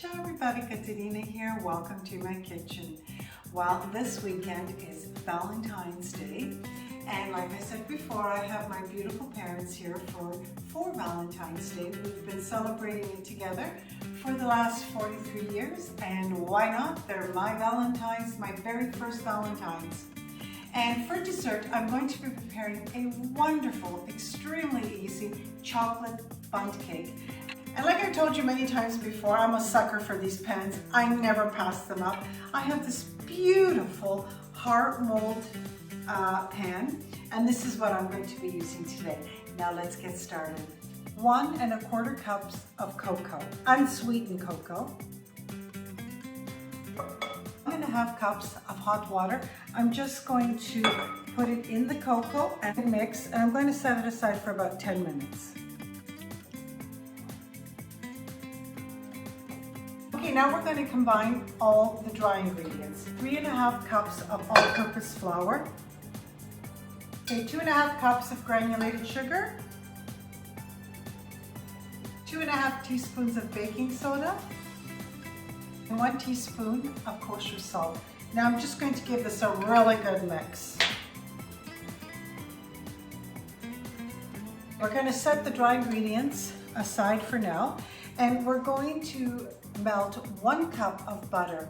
Ciao everybody, Katerina here. Welcome to my kitchen. Well, this weekend is Valentine's Day, and like I said before, I have my beautiful parents here for Valentine's Day. We've been celebrating it together for the last 43 years, and why not? They're my Valentines, my very first Valentines. And for dessert, I'm going to be preparing a wonderful, extremely easy chocolate bundt cake. And like I told you many times before, I'm a sucker for these pans. I never pass them up. I have this beautiful heart mold pan, and this is what I'm going to be using today. Now let's get started. 1 1/4 cups of cocoa, unsweetened cocoa. 1 1/2 cups of hot water. I'm just going to put it in the cocoa and mix, and I'm going to set it aside for about 10 minutes. Okay, now we're going to combine all the dry ingredients. 3 1/2 cups of all-purpose flour. Okay, 2 1/2 cups of granulated sugar. 2 1/2 teaspoons of baking soda. And 1 teaspoon of kosher salt. Now I'm just going to give this a really good mix. We're going to set the dry ingredients aside for now, and we're going to melt 1 cup of butter.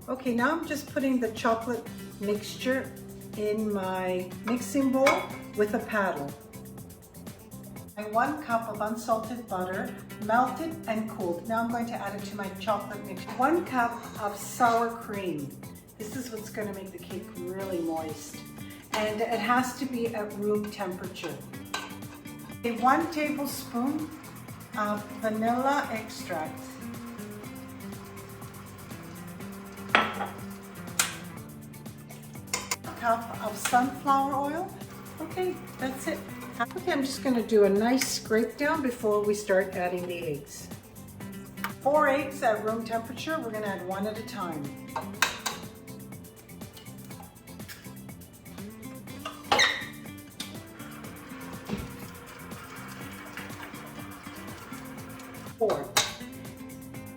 Okay, now I'm just putting the chocolate mixture in my mixing bowl with a paddle. And 1 cup of unsalted butter, melted and cooled. Now I'm going to add it to my chocolate mixture. 1 cup of sour cream. This is what's going to make the cake really moist. And it has to be at room temperature. Okay, 1 tablespoon of vanilla extract. 1 cup of sunflower oil. Okay, that's it. Okay, I'm just going to do a nice scrape down before we start adding the eggs. 4 eggs at room temperature. We're going to add 1 at a time.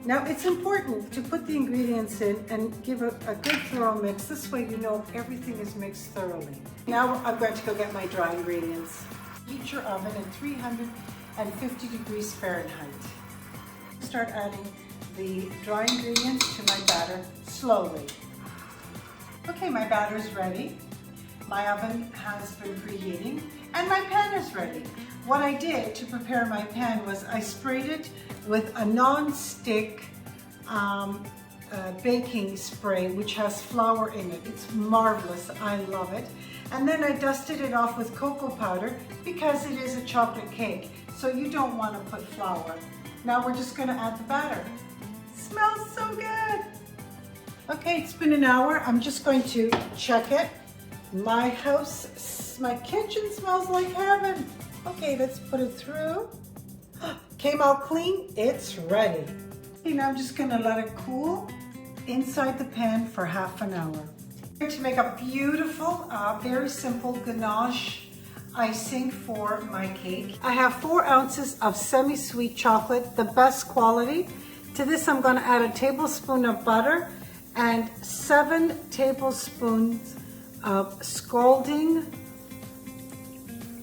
Now it's important to put the ingredients in and give a good thorough mix. This way you know everything is mixed thoroughly. Now I'm going to go get my dry ingredients. Heat your oven at 350 degrees Fahrenheit. Start adding the dry ingredients to my batter slowly. Okay, my batter is ready. My oven has been preheating and my pan is ready. What I did to prepare my pan was I sprayed it with a non-stick baking spray which has flour in it. It's marvelous, I love it. And then I dusted it off with cocoa powder because it is a chocolate cake, so you don't want to put flour. Now we're just going to add the batter. It smells so good. Okay, it's been an hour. I'm just going to check it. My house, my kitchen smells like heaven. Okay, let's put it through. Came out clean, it's ready. Okay, now I'm just gonna let it cool inside the pan for half an hour. I'm going to make a beautiful, very simple ganache icing for my cake. I have 4 ounces of semi-sweet chocolate, the best quality. To this I'm gonna add a tablespoon of butter and 7 tablespoons of scalding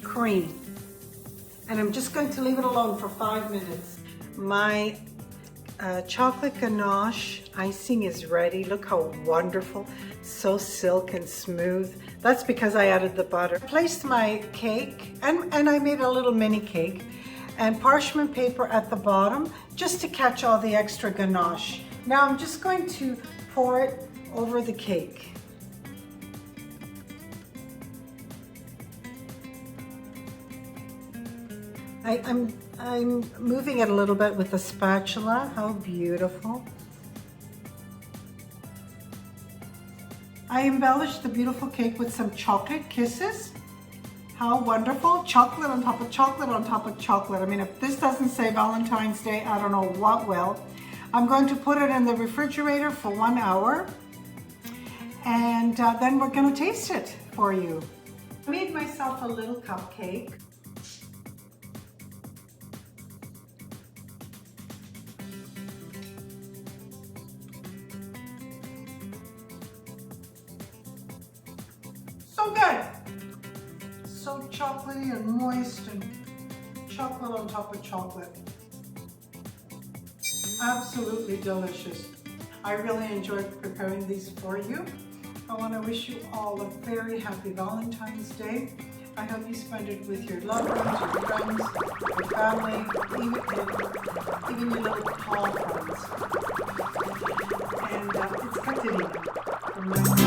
cream. And I'm just going to leave it alone for 5 minutes. My chocolate ganache icing is ready. Look how wonderful, so silk and smooth. That's because I added the butter. I placed my cake, and I made a little mini cake, and parchment paper at the bottom, just to catch all the extra ganache. Now I'm just going to pour it over the cake. I'm moving it a little bit with a spatula. How beautiful. I embellished the beautiful cake with some chocolate kisses. How wonderful. Chocolate on top of chocolate on top of chocolate. I mean, if this doesn't say Valentine's Day, I don't know what will. I'm going to put it in the refrigerator for 1 hour, and then we're going to taste it for you. I made myself a little cupcake. So good. So chocolatey and moist and chocolate on top of chocolate. Absolutely delicious. I really enjoyed preparing these for you. I want to wish you all a very happy Valentine's Day. I hope you spend it with your loved ones, your friends, your family, even your little paw friends. And it's kept it easy from my